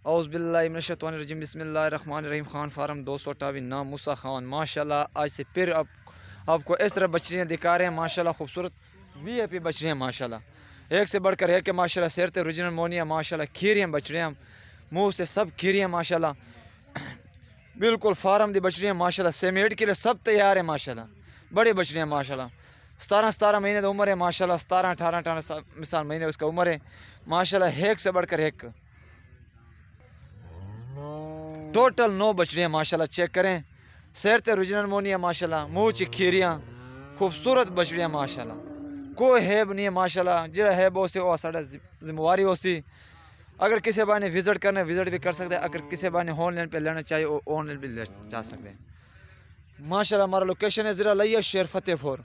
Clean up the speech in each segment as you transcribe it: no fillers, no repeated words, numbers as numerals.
औज़ुबिल्लाहिमिनश्शैतानिर्रजीम बिस्मिल्लाहिर्रहमानिर्रहीम। खान फार्म 228 नाम मूसा खान। माशाल्लाह आज से फिर आपको इस तरह बछड़ियाँ दिखा रहे हैं। माशाल्लाह खूबसूरत वीआईपी बछड़ियाँ माशाल्लाह एक से बढ़कर एक के माशाल्लाह सेरते ओरिजिनल मोनिया माशाल्लाह खीरियाँ बछड़ियाँ मुँह से सब खीरियाँ माशाल्लाह बिल्कुल फार्म दी बछड़ियाँ माशाल्लाह सेमेट के लिए सब तैयार है माशाल्लाह। बड़ी बछड़ियाँ माशाल्लाह 17 महीने की उम्र है माशाल्लाह। 17-18 मिसाल महीने उसका उम्र है माशाल्लाह। एक से बढ़कर एक टोटल 9 बछड़ियाँ माशाल्लाह। चेक करें सेरते ओरिजिनल मोनिया माशाल्लाह मुँह ची खीरियाँ खूबसूरत बछड़ियाँ माशाल्लाह। कोई हैब नहीं है माशाल्लाह। जो हैब हो वह साढ़ा जिम्मेवारी हो सी। अगर किसी भाई ने विजिट करना विजिट भी कर सकते हैं। अगर किसी भाई ने ऑनलाइन पे लेना चाहिए वो ऑनलाइन भी ले जा सकते हैं माशाल्लाह। हमारा लोकेशन है ज़रा लिया शेर फतेहपुर।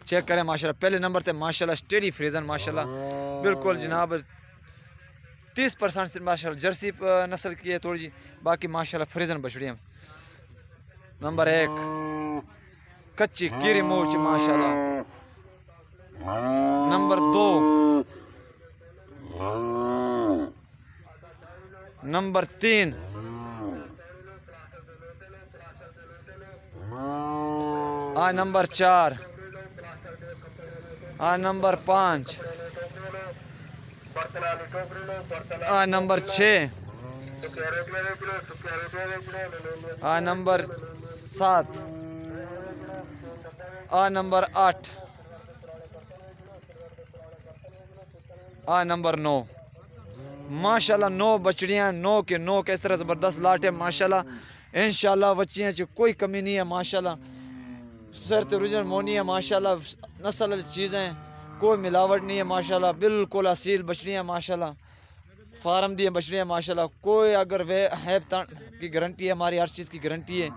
चेक करें माशाल्लाह पहले नंबर पे माशाल्लाह स्टेडी फ्रीजन माशाल्लाह बिल्कुल जनाब 30% माशाल्लाह जर्सी नस्ल की है थोड़ी जी। बाकी माशाल्लाह फ्रीजन बछड़ियाँ। नंबर 1 कच्ची कीरी मूछ माशाल्लाह। Number 2 number 3 number 4 number 5 number 6 number 7 number 8 number 9 माशाल्लाह। 9 बछड़ियाँ 9 के 9 किस तरह ज़बरदस्त लाट है माशाल्लाह। इंशाल्लाह बच्चियाँ जो कोई कमी नहीं है माशाल्लाह। सरत ओरिजिनल मोनी है माशाल्लाह। नस्ल वाली चीज़ें कोई मिलावट नहीं है माशाल्लाह। बिल्कुल असील बछड़ियाँ माशाल्लाह। फार्म दी बछड़ियाँ माशाल्लाह। कोई अगर वे है की गारंटी है हमारी हर चीज़ की गारंटी है